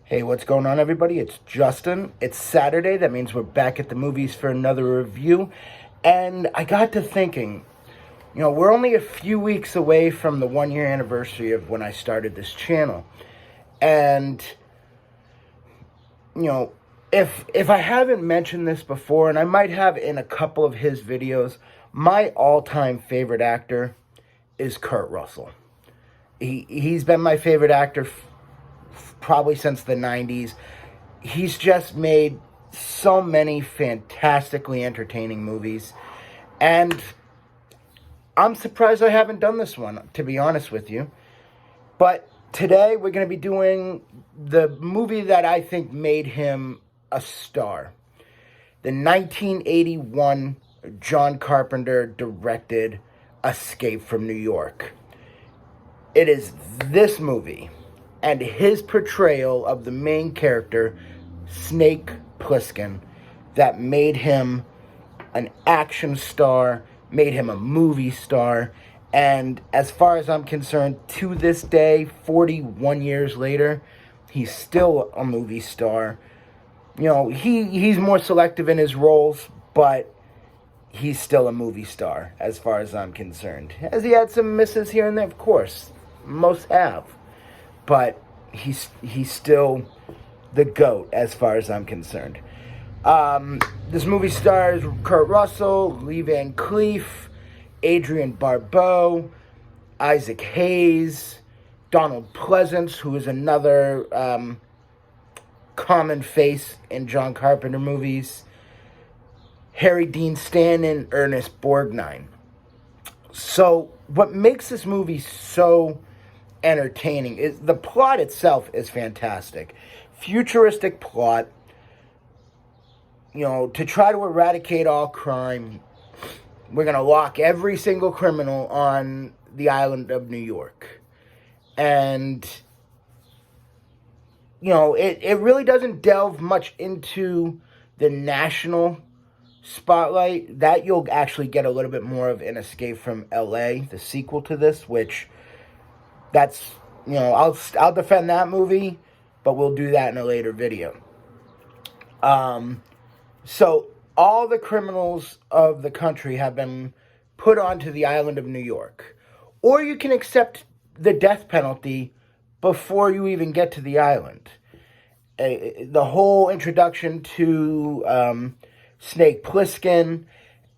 Hey, what's going on, everybody? It's Justin. It's Saturday. That means we're back at the movies for another review. And I got to thinking, we're only a few weeks away from the 1 year anniversary of when I started this channel. And, if I haven't mentioned this before, and I might have in a couple of his videos, my all-time favorite actor is Kurt Russell. He's been my favorite actor probably since the 90s. He's just made so many fantastically entertaining movies. And I'm surprised I haven't done this one, to be honest with you. But today we're going to be doing the movie that I think made him a star. The 1981 John Carpenter directed Escape from New York. It is this movie and his portrayal of the main character, Snake Plissken, that made him an action star, made him a movie star, and as far as I'm concerned, to this day, 41 years later, he's still a movie star. He's more selective in his roles, but he's still a movie star, as far as I'm concerned. Has he had some misses here and there? Of course. Most have. But he's still the GOAT as far as I'm concerned. This movie stars Kurt Russell, Lee Van Cleef, Adrienne Barbeau, Isaac Hayes, Donald Pleasence, who is another common face in John Carpenter movies, Harry Dean Stanton, Ernest Borgnine. So what makes this movie so entertaining is the plot itself is fantastic. Futuristic plot, to try to eradicate all crime. We're going to lock every single criminal on the island of New York. And, it really doesn't delve much into the national spotlight. That you'll actually get a little bit more of in Escape from LA, the sequel to this, which that's, I'll defend that movie, but we'll do that in a later video. So all the criminals of the country have been put onto the island of New York. Or you can accept the death penalty before you even get to the island. The whole introduction to Snake Plissken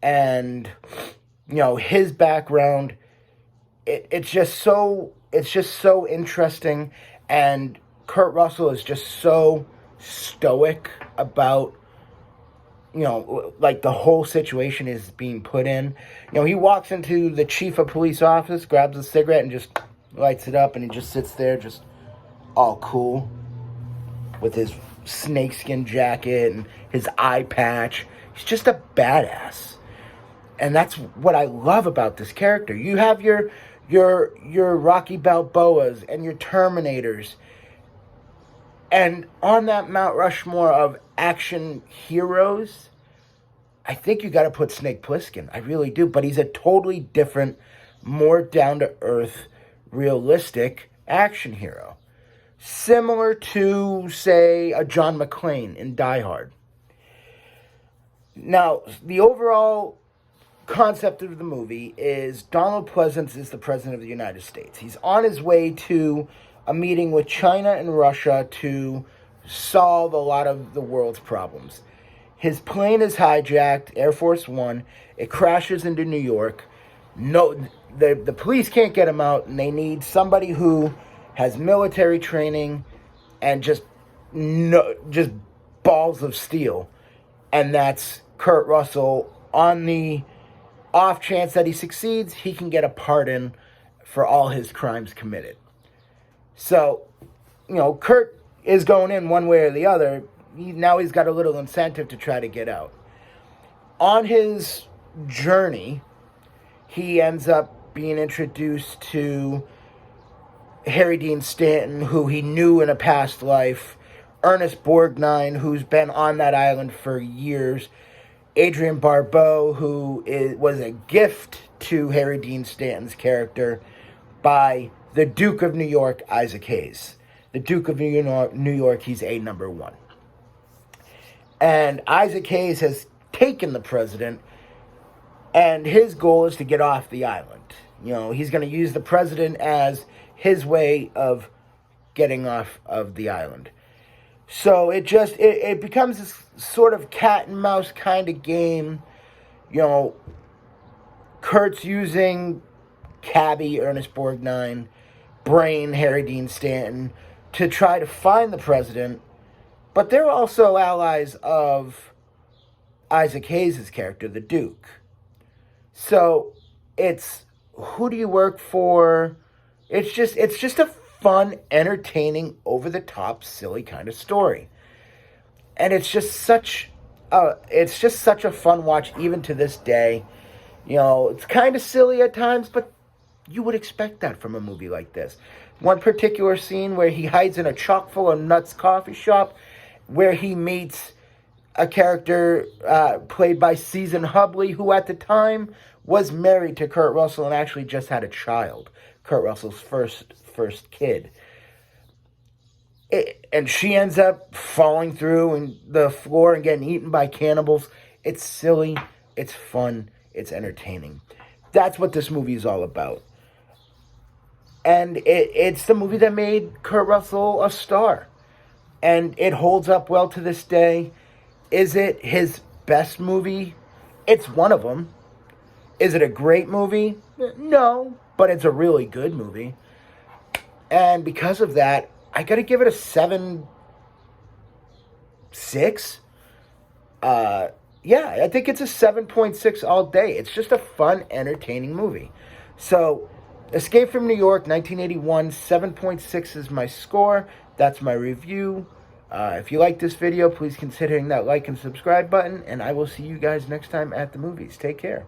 and, his background, it's just so interesting, and Kurt Russell is just so stoic about, like the whole situation is being put in. He walks into the chief of police office, grabs a cigarette, and just lights it up, and he just sits there just all cool with his snakeskin jacket and his eye patch. He's just a badass. And that's what I love about this character. You have your Rocky Balboas and your Terminators. And on that Mount Rushmore of action heroes, I think you got to put Snake Plissken. I really do. But he's a totally different, more down-to-earth, realistic action hero. Similar to, say, a John McClane in Die Hard. Now, the overall concept of the movie is Donald Pleasence is the president of the United States. He's on his way to a meeting with China and Russia to solve a lot of the world's problems. His plane is hijacked, Air Force One. It crashes into New York. The police can't get him out, and they need somebody who has military training and just balls of steel. And that's Kurt Russell. On the off chance that he succeeds, he can get a pardon for all his crimes committed. So, Kurt is going in one way or the other. Now he's got a little incentive to try to get out. On his journey, he ends up being introduced to Harry Dean Stanton, who he knew in a past life, Ernest Borgnine, who's been on that island for years, Adrienne Barbeau, who was a gift to Harry Dean Stanton's character by the Duke of New York, Isaac Hayes. the Duke of New York, he's a number one. And Isaac Hayes has taken the president, and his goal is to get off the island. You know, he's going to use the president as his way of getting off of the island. So it becomes this sort of cat and mouse kind of game. You know, Kurt's using Cabby, Ernest Borgnine, Brain, Harry Dean Stanton, to try to find the president, but they're also allies of Isaac Hayes' character, the Duke. So it's, who do you work for? It's just a fun, entertaining, over-the-top, silly kind of story. And it's just such a fun watch even to this day. You know, it's kind of silly at times, but you would expect that from a movie like this. One particular scene where he hides in a chock full of nuts coffee shop, where he meets a character played by Season Hubley, who at the time was married to Kurt Russell and actually just had a child. Kurt Russell's first kid. And she ends up falling through the floor and getting eaten by cannibals. It's silly, it's fun, it's entertaining. That's what this movie is all about. And it's the movie that made Kurt Russell a star. And it holds up well to this day. Is it his best movie? It's one of them. Is it a great movie? No, but it's a really good movie. And because of that, I gotta give it a 7.6. Yeah, I think it's a 7.6 all day. It's just a fun, entertaining movie. So, Escape from New York, 1981, 7.6 is my score. That's my review. If you like this video, please consider hitting that like and subscribe button, and I will see you guys next time at the movies. Take care.